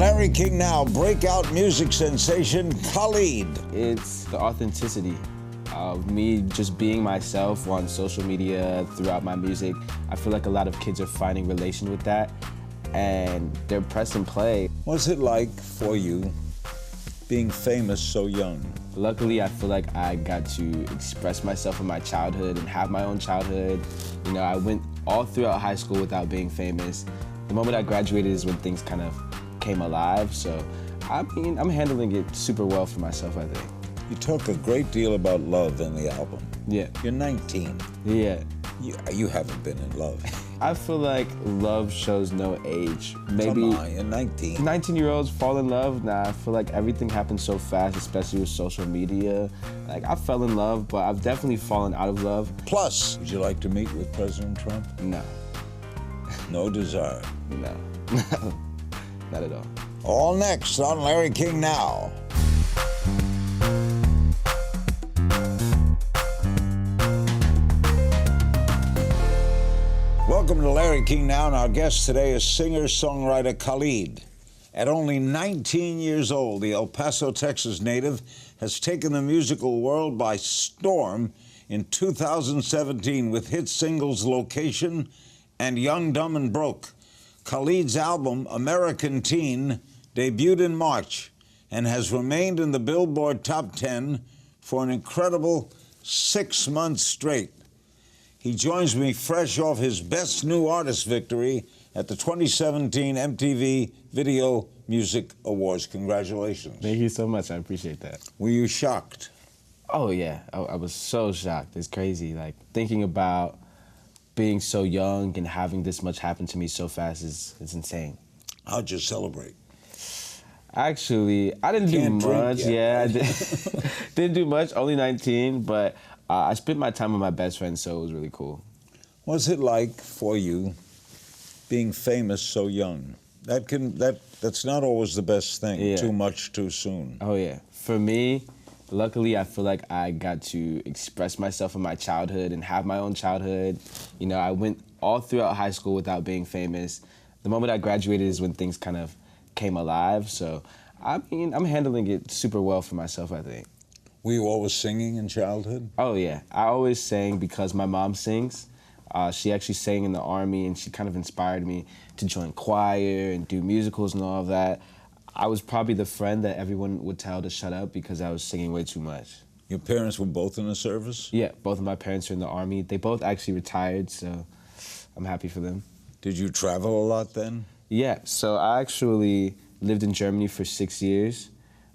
Larry King Now, breakout music sensation Khalid. It's the authenticity of me just being myself on social media, throughout my music. I feel like a lot of kids are finding relation with that, and they're press and play. What's it like for you being famous so young? Luckily, I feel like I got to express myself in my childhood and have my own childhood. You know, I went all throughout high school without being famous. The moment I graduated is when things kind of came alive, so I mean, I'm handling it super well for myself, I think. You talk a great deal about love in the album. Yeah. You're 19. Yeah. You haven't been in love. I feel like love shows no age. Maybe Come on, you're 19. 19-year-olds fall in love. Nah, I feel like everything happens so fast, especially with social media. Like, I fell in love, but I've definitely fallen out of love. Plus, would you like to meet with President Trump? No. No desire? No. Not at all. All next on Larry King Now. Welcome to Larry King Now, and our guest today is singer-songwriter Khalid. At only 19 years old, the El Paso, Texas native has taken the musical world by storm in 2017 with hit singles Location and Young, Dumb, and Broke. Khalid's album, American Teen, debuted in March and has remained in the Billboard Top 10 for an incredible 6 months straight. He joins me fresh off his Best New Artist victory at the 2017 MTV Video Music Awards. Congratulations. Thank you so much. I appreciate that. Were you shocked? Oh, yeah. I was so shocked. It's crazy. Like, thinking about being so young and having this much happen to me so fast is insane. How'd you celebrate? Actually, I didn't do much. Yeah, I didn't do much. Only 19, but I spent my time with my best friend, so it was really cool. What's it like for you being famous so young? That's not always the best thing. Yeah. Too much too soon. Oh yeah. For me, luckily, I feel like I got to express myself in my childhood and have my own childhood. You know, I went all throughout high school without being famous. The moment I graduated is when things kind of came alive. So, I mean, I'm handling it super well for myself, I think. Were you always singing in childhood? Oh yeah, I always sang because my mom sings. She actually sang in the Army, and she kind of inspired me to join choir and do musicals and all of that. I was probably the friend that everyone would tell to shut up because I was singing way too much. Your parents were both in the service? Yeah, both of my parents are in the Army. They both actually retired, so I'm happy for them. Did you travel a lot then? Yeah, so I actually lived in Germany for 6 years.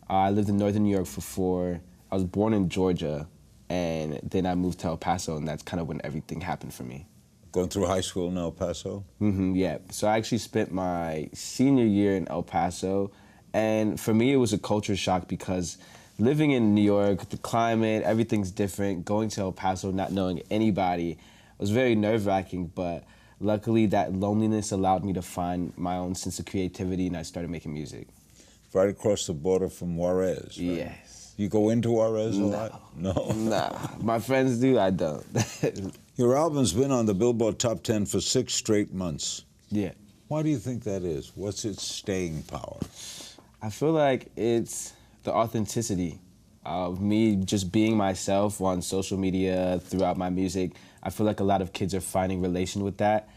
I lived in northern New York for 4. I was born in Georgia, and then I moved to El Paso, and that's kind of when everything happened for me. Going through high school in El Paso? Yeah. So I actually spent my senior year in El Paso, and for me it was a culture shock because living in New York, the climate, everything's different. Going to El Paso, not knowing anybody, was very nerve-wracking, but luckily that loneliness allowed me to find my own sense of creativity, and I started making music. Right across the border from Juarez, right? Yes. You go into Juarez a lot? No. Nah, my friends do, I don't. Your album's been on the Billboard Top 10 for 6 straight months. Yeah. Why do you think that is? What's its staying power? I feel like it's the authenticity of me just being myself on social media, throughout my music. I feel like a lot of kids are finding relation with that,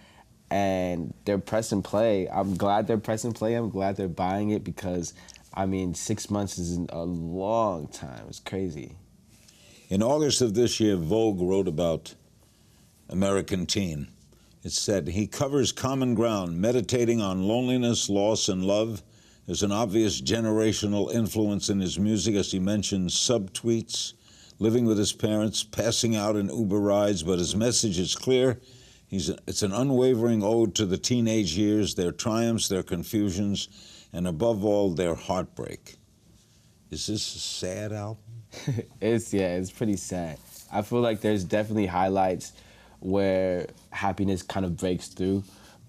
and they're press and play. I'm glad they're press and play. I'm glad they're buying it because, I mean, 6 months is a long time. It's crazy. In August of this year, Vogue wrote about American Teen. It said, he covers common ground, meditating on loneliness, loss, and love. There's an obvious generational influence in his music as he mentions subtweets, living with his parents, passing out in Uber rides, but his message is clear. It's an unwavering ode to the teenage years, their triumphs, their confusions, and above all, their heartbreak. Is this a sad album? It's pretty sad. I feel like there's definitely highlights where happiness kind of breaks through,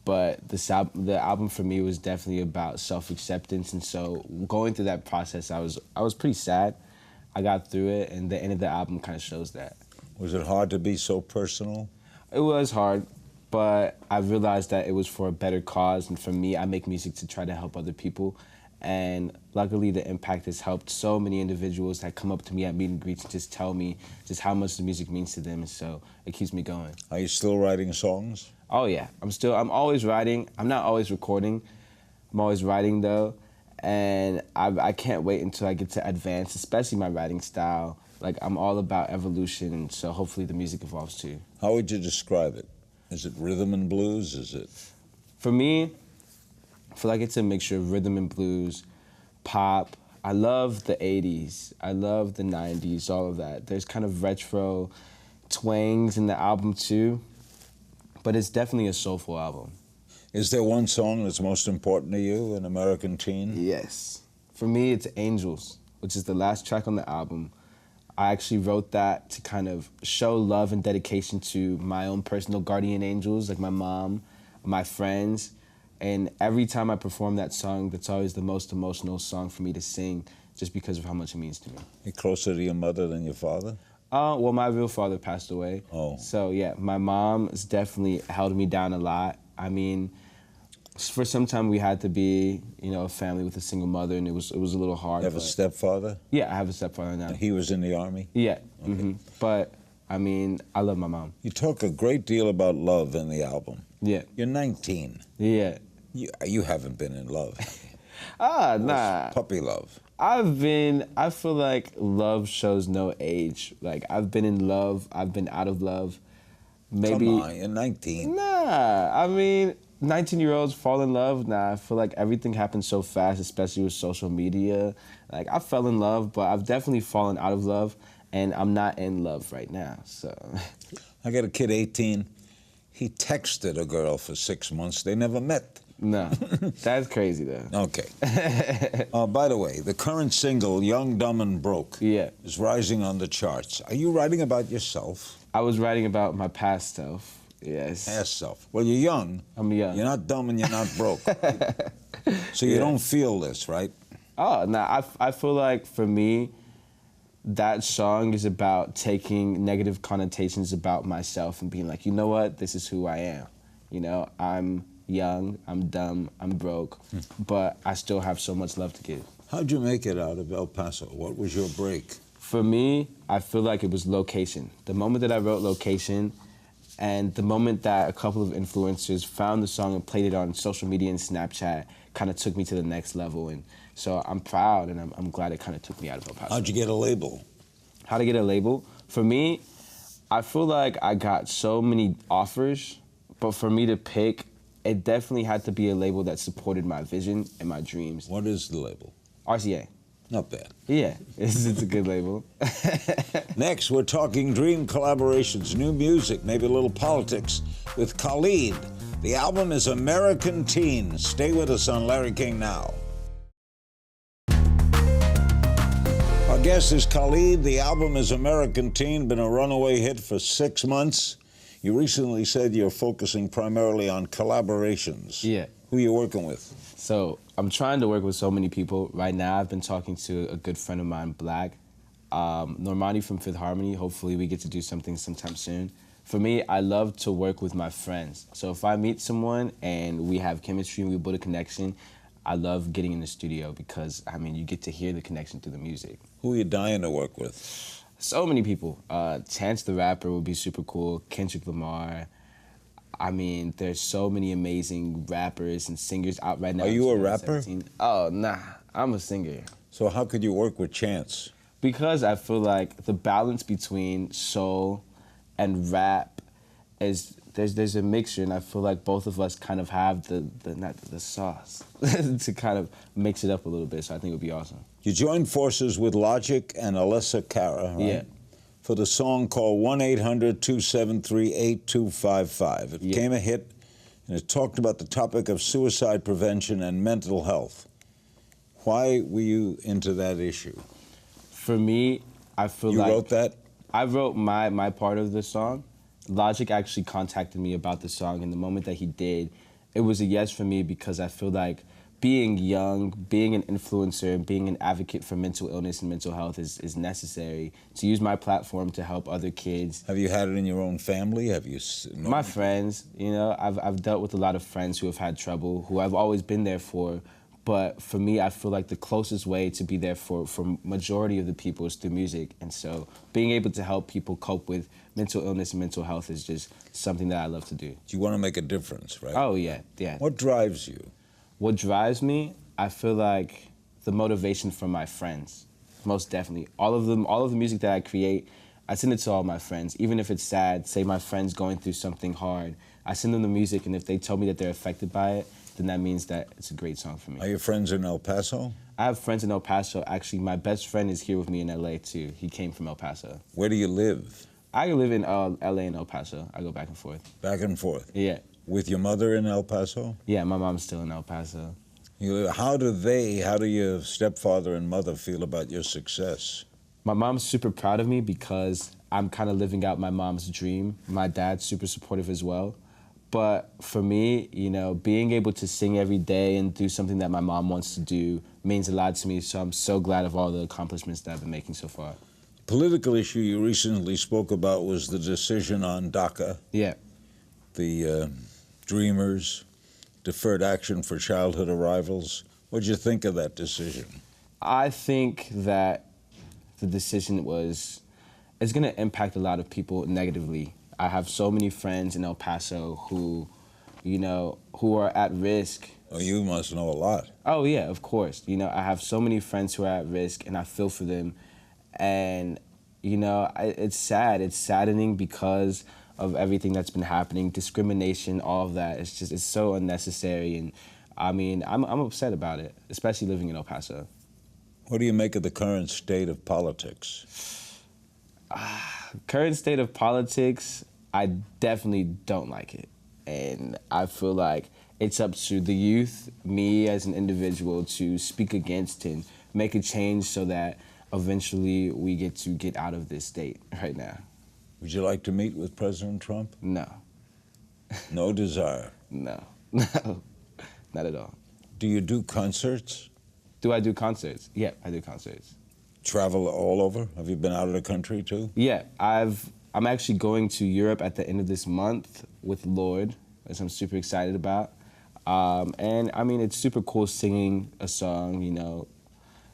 but the album for me was definitely about self-acceptance, and so going through that process, I was pretty sad. I got through it, and the end of the album kind of shows that. Was it hard to be so personal? It was hard, but I realized that it was for a better cause, and for me, I make music to try to help other people, And luckily, the impact has helped so many individuals that come up to me at meet and greets and just tell me just how much the music means to them. And so it keeps me going. Are you still writing songs? Oh yeah, I'm always writing. I'm not always recording. I'm always writing though. And I can't wait until I get to advance, especially my writing style. Like, I'm all about evolution, and so hopefully the music evolves too. How would you describe it? Is it rhythm and blues? Is it? For me, I feel like it's a mixture of rhythm and blues, pop. I love the 80s. I love the 90s, all of that. There's kind of retro twangs in the album too, but it's definitely a soulful album. Is there one song that's most important to you, an American Teen? Yes. For me, it's Angels, which is the last track on the album. I actually wrote that to kind of show love and dedication to my own personal guardian angels, like my mom, my friends. And every time I perform that song, that's always the most emotional song for me to sing, just because of how much it means to me. You're closer to your mother than your father? Well, my real father passed away. Oh. So yeah, my mom has definitely held me down a lot. I mean, for some time we had to be, a family with a single mother, and it was a little hard. You have a stepfather? Yeah, I have a stepfather now. He was in the Army? Yeah. Okay. But I mean, I love my mom. You talk a great deal about love in the album. Yeah. You're 19. Yeah. You haven't been in love. Nah. Puppy love. I feel like love shows no age. Like, I've been in love, I've been out of love. Maybe. Come on, you're 19. Nah, I mean, 19-year-olds fall in love. Nah, I feel like everything happens so fast, especially with social media. Like, I fell in love, but I've definitely fallen out of love, and I'm not in love right now, so. I got a kid, 18. He texted a girl for 6 months. They never met. No, that's crazy, though. Okay. By the way, the current single, Young, Dumb, and Broke, is rising on the charts. Are you writing about yourself? I was writing about my past self, yes. Past self. Well, you're young. I'm young. You're not dumb and you're not broke. So you don't feel this, right? Oh, no, I feel like, for me, that song is about taking negative connotations about myself and being like, you know what, this is who I am. I'm young, I'm dumb, I'm broke, but I still have so much love to give. How'd you make it out of El Paso? What was your break? For me, I feel like it was location. The moment that I wrote Location, and the moment that a couple of influencers found the song and played it on social media and Snapchat, kind of took me to the next level. And so I'm proud, and I'm glad it kind of took me out of El Paso. How'd you get a label? How to get a label? For me, I feel like I got so many offers, but for me to pick, it definitely had to be a label that supported my vision and my dreams. What is the label? RCA. Not bad. Yeah, it's a good label. Next, we're talking dream collaborations, new music, maybe a little politics with Khalid. The album is American Teen. Stay with us on Larry King Now. Our guest is Khalid. The album is American Teen, been a runaway hit for 6 months. You recently said you're focusing primarily on collaborations. Yeah. Who are you working with? So I'm trying to work with so many people. Right now, I've been talking to a good friend of mine, Black. Normani from Fifth Harmony. Hopefully we get to do something sometime soon. For me, I love to work with my friends. So if I meet someone and we have chemistry and we build a connection, I love getting in the studio because, I mean, you get to hear the connection through the music. Who are you dying to work with? So many people. Chance the Rapper would be super cool. Kendrick Lamar. I mean, there's so many amazing rappers and singers out right now. Are you a rapper? Oh, nah. I'm a singer. So how could you work with Chance? Because I feel like the balance between soul and rap is there's a mixture, and I feel like both of us kind of have the sauce to kind of mix it up a little bit. So I think it would be awesome. You joined forces with Logic and Alessia Cara, right? Yeah. For the song called 1-800-273-8255. It became a hit, and it talked about the topic of suicide prevention and mental health. Why were you into that issue? For me, I feel like... You wrote that? I wrote my part of the song. Logic actually contacted me about the song, and the moment that he did, it was a yes for me because I feel like being young, being an influencer, and being an advocate for mental illness and mental health is necessary. To use my platform to help other kids. Have you had it in your own family? Have you? My friends, I've dealt with a lot of friends who have had trouble, who I've always been there for, But for me, I feel like the closest way to be there for majority of the people is through music. And so being able to help people cope with mental illness and mental health is just something that I love to do. You want to make a difference, right? Oh, yeah, yeah. What drives you? What drives me, I feel like the motivation from my friends, most definitely. All of the music that I create, I send it to all my friends. Even if it's sad, say my friend's going through something hard, I send them the music, and if they tell me that they're affected by it, then that means that it's a great song for me. Are your friends in El Paso? I have friends in El Paso. Actually, my best friend is here with me in LA too. He came from El Paso. Where do you live? I live in LA and El Paso. I go back and forth. Back and forth? Yeah. With your mother in El Paso? Yeah, my mom's still in El Paso. How do your stepfather and mother feel about your success? My mom's super proud of me because I'm kind of living out my mom's dream. My dad's super supportive as well. But for me, you know, being able to sing every day and do something that my mom wants to do means a lot to me. So I'm so glad of all the accomplishments that I've been making so far. Political issue you recently spoke about was the decision on DACA. Yeah. The Dreamers, deferred action for childhood arrivals. What'd you think of that decision? I think that the decision it's going to impact a lot of people negatively. I have so many friends in El Paso who are at risk. Oh, you must know a lot. Oh, yeah, of course. You know, I have so many friends who are at risk, and I feel for them. And, you know, it's sad. It's saddening because of everything that's been happening, discrimination, all of that. It's so unnecessary. And, I mean, I'm upset about it, especially living in El Paso. What do you make of the current state of politics? Current state of politics, I definitely don't like it. And I feel like it's up to the youth, me as an individual, to speak against and make a change so that eventually we get out of this state right now. Would you like to meet with President Trump? No. No desire? No. No. Not at all. Do you do concerts? Do I do concerts? Yeah, I do concerts. Travel all over? Have you been out of the country too? Yeah, I'm actually going to Europe at the end of this month with Lord, which I'm super excited about. And I mean, it's super cool singing a song, you know,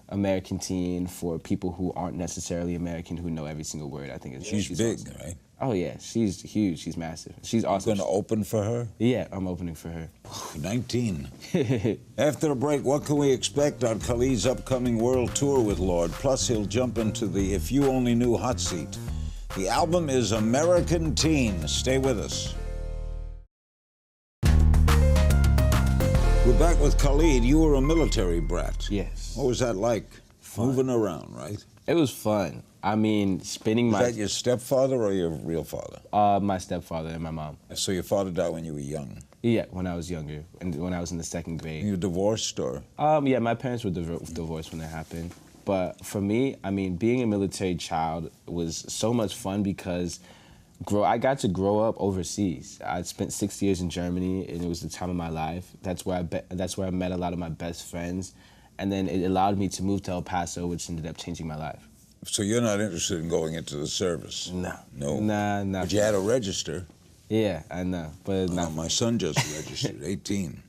American Teen, for people who aren't necessarily American, who know every single word. I think it's she's big, awesome. Right? Oh yeah, she's huge. She's massive. She's awesome. You're going to open for her? Yeah, I'm opening for her. 19. After the break, what can we expect on Khalid's upcoming world tour with Lord? Plus, he'll jump into the If You Only Knew hot seat. The album is American Teen. Stay with us. We're back with Khalid. You were a military brat. Yes. What was that like? Fun. Moving around, right? It was fun. I mean, spending Was that your stepfather or your real father? My stepfather and my mom. So your father died when you were young? Yeah, when I was younger, and when I was in the second grade. You divorced or? Yeah, my parents were divorced when that happened. But for me, I mean, being a military child was so much fun because I got to grow up overseas. I spent 6 years in Germany, and it was the time of my life. That's where I met a lot of my best friends, and then it allowed me to move to El Paso, which ended up changing my life. So you're not interested in going into the service? No. No? Nah. But you had to register. Yeah, I know, but no. My son just registered, 18.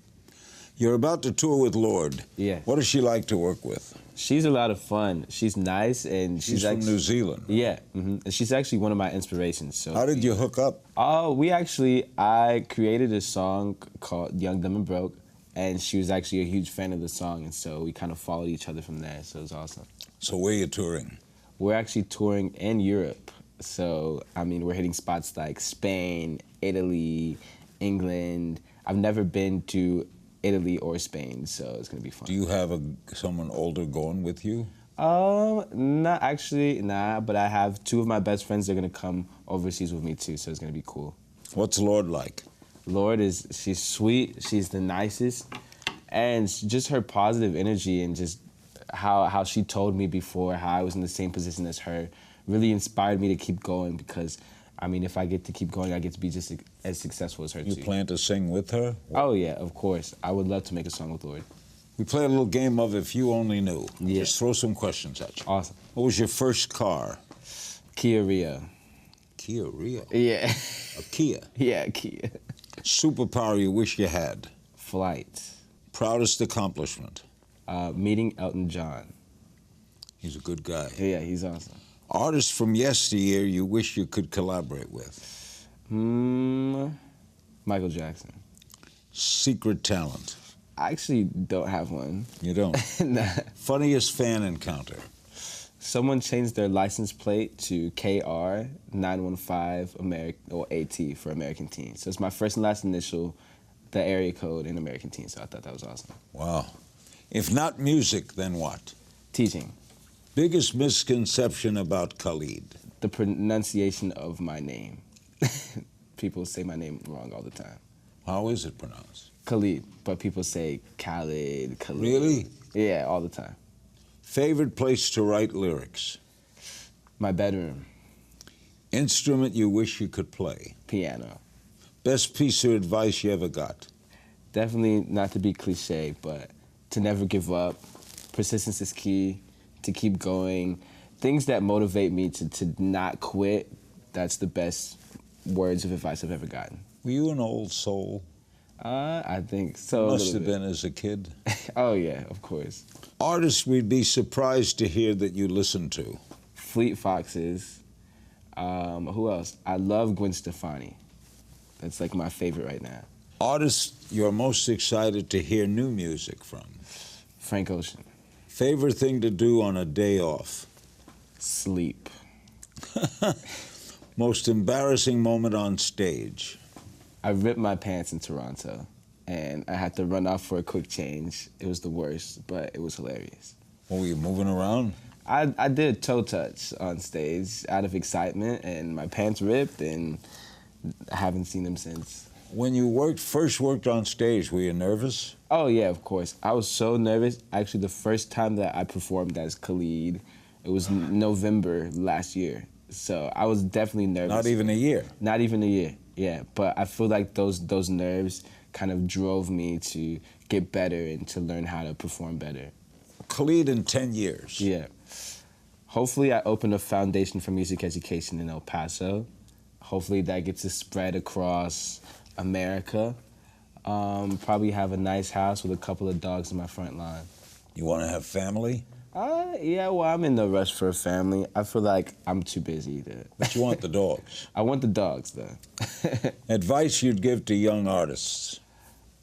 You're about to tour with Lord. Yeah. What does she like to work with? She's a lot of fun. She's nice, and she's from New Zealand. Yeah, and she's actually one of my inspirations. So. How did you hook up? I created a song called Young, Dumb, and Broke, and she was actually a huge fan of the song, and so we kind of followed each other from there, so it was awesome. So where are you touring? We're actually touring in Europe. So, I mean, we're hitting spots like Spain, Italy, England. I've never been to Italy or Spain, so it's gonna be fun. Do you have someone older going with you? Not actually, nah, but I have two of my best friends that are gonna come overseas with me too, so it's gonna be cool. What's Lord like? Lord she's sweet, she's the nicest, and just her positive energy and just how she told me before how I was in the same position as her really inspired me to keep going because, I mean, if I get to keep going, I get to be just as successful as her too. You plan to sing with her? Oh yeah, of course. I would love to make a song with Lord. We play a little game of If You Only Knew. Yeah. Just throw some questions at you. Awesome. What was your first car? Kia Rio. Kia Rio? Yeah. A Kia? Yeah, Kia. Superpower you wish you had? Flight. Proudest accomplishment? Meeting Elton John. He's a good guy. Yeah, he's awesome. Artist from yesteryear you wish you could collaborate with? Michael Jackson. Secret talent? I actually don't have one. You don't? Nah. Funniest fan encounter? Someone changed their license plate to KR 915 or AT for American Teen. So it's my first and last initial, the area code in American Teen. So I thought that was awesome. Wow. If not music, then what? Teaching. Biggest misconception about Khalid? The pronunciation of my name. People say my name wrong all the time. How is it pronounced? Khalid, but people say Khalid, Khalid. Really? Yeah, all the time. Favorite place to write lyrics? My bedroom. Instrument you wish you could play? Piano. Best piece of advice you ever got? Definitely not to be cliche, but to never give up. Persistence is key, to keep going. Things that motivate me to not quit, that's the best words of advice I've ever gotten. Were you an old soul? I think so. Must have been as a kid. Oh, yeah, of course. Artists we'd be surprised to hear that you listen to? Fleet Foxes. Who else? I love Gwen Stefani. That's like my favorite right now. Artists you're most excited to hear new music from? Frank Ocean. Favorite thing to do on a day off? Sleep. Most embarrassing moment on stage? I ripped my pants in Toronto, and I had to run off for a quick change. It was the worst, but it was hilarious. What, were you moving around? I did a toe touch on stage out of excitement, and my pants ripped, and I haven't seen them since. When you first worked on stage, were you nervous? Oh, yeah, of course. I was so nervous. Actually, the first time that I performed as Khalid, it was November last year. So I was definitely nervous. Not even a year? Not even a year, yeah. But I feel like those nerves kind of drove me to get better and to learn how to perform better. Khalid in 10 years? Yeah. Hopefully I open a foundation for music education in El Paso. Hopefully that gets to spread across America. Probably have a nice house with a couple of dogs in my front lawn. You want to have family? Yeah, well, I'm in no rush for a family. I feel like I'm too busy to... But you want the dogs? I want the dogs, though. Advice you'd give to young artists?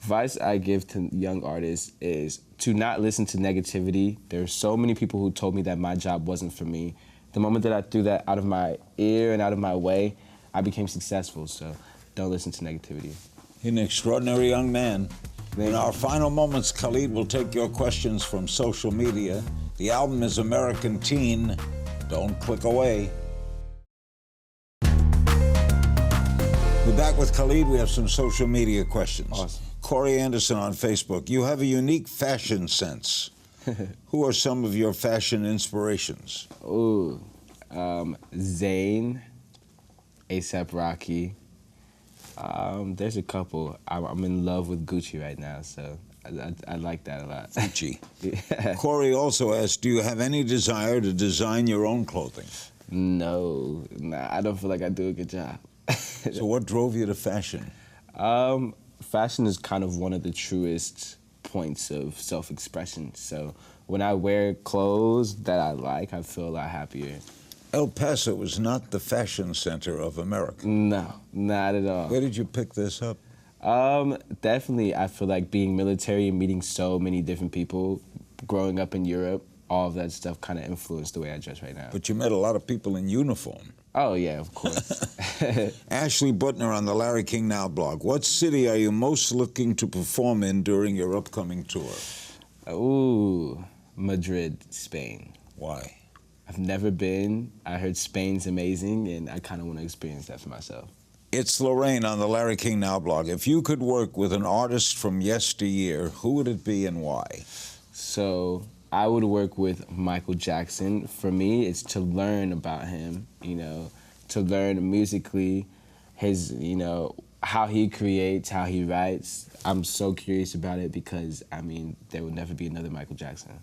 Advice I give to young artists is to not listen to negativity. There are so many people who told me that my job wasn't for me. The moment that I threw that out of my ear and out of my way, I became successful, so don't listen to negativity. You're an extraordinary young man. Thank In you. our final moments, Khalid will take your questions from social media. The album is American Teen. Don't click away. We're back with Khalid. We have some social media questions. Awesome. Corey Anderson on Facebook. You have a unique fashion sense. Who are some of your fashion inspirations? Ooh, Zayn, A$AP Rocky. There's a couple. I'm in love with Gucci right now, so I like that a lot. Gucci. Yeah. Corey also asked, do you have any desire to design your own clothing? No, nah, I don't feel like I do a good job. So what drove you to fashion? Fashion is kind of one of the truest points of self-expression. So when I wear clothes that I like, I feel a lot happier. El Paso is not the fashion center of America. No, not at all. Where did you pick this up? Definitely, I feel like being military and meeting so many different people, growing up in Europe, all of that stuff kind of influenced the way I dress right now. But you met a lot of people in uniform. Oh, yeah, of course. Ashley Butner on the Larry King Now blog. What city are you most looking to perform in during your upcoming tour? Ooh, Madrid, Spain. Why? I've never been. I heard Spain's amazing, and I kind of want to experience that for myself. It's Lorraine on the Larry King Now blog. If you could work with an artist from yesteryear, who would it be and why? So I would work with Michael Jackson. For me, it's to learn about him, you know, to learn musically, his, you know, how he creates, how he writes. I'm so curious about it because, I mean, there will never be another Michael Jackson.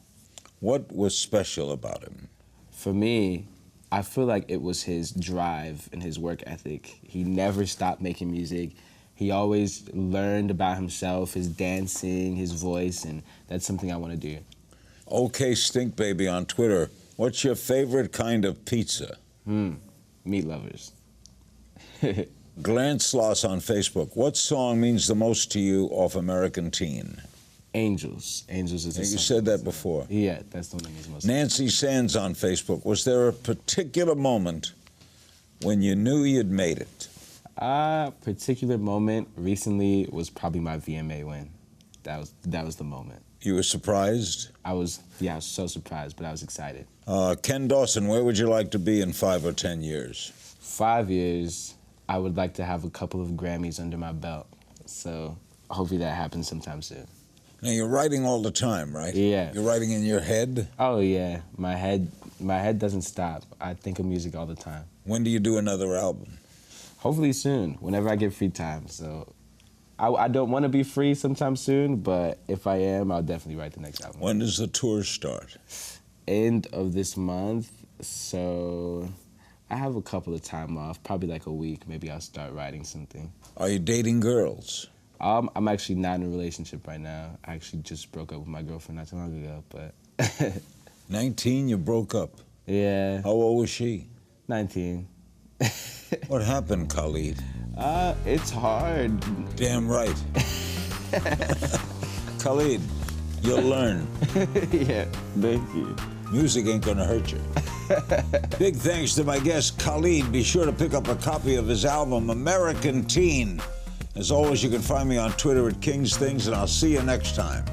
What was special about him? For me, I feel like it was his drive and his work ethic. He never stopped making music. He always learned about himself, his dancing, his voice, and that's something I want to do. OK Stink Baby on Twitter. What's your favorite kind of pizza? Meat lovers. Glenn Sloss on Facebook. What song means the most to you off American Teen? Angels. Angels is a You song. said that before. Yeah, that's the one that means most. Nancy Sands on Facebook. Was there a particular moment when you knew you'd made it? Particular moment recently was probably my VMA win. That was the moment. You were surprised? I was so surprised, but I was excited. Ken Dawson, where would you like to be in 5 or 10 years? 5 years, I would like to have a couple of Grammys under my belt. So hopefully that happens sometime soon. Now, you're writing all the time, right? Yeah. You're writing in your head? Oh yeah, my head doesn't stop. I think of music all the time. When do you do another album? Hopefully soon, whenever I get free time. So I don't want to be free sometime soon, but if I am, I'll definitely write the next album. When does the tour start? End of this month, so I have a couple of time off, probably like a week. Maybe I'll start writing something. Are you dating girls? I'm actually not in a relationship right now. I actually just broke up with my girlfriend not too long ago, but 19, you broke up. yeah, How old was she? 19. What happened, Khalid? It's hard. Damn right. Khalid, you'll learn. Yeah, thank you. Music ain't gonna hurt you. Big thanks to my guest, Khalid. Be sure to pick up a copy of his album, American Teen. As always, you can find me on Twitter at King's Things, and I'll see you next time.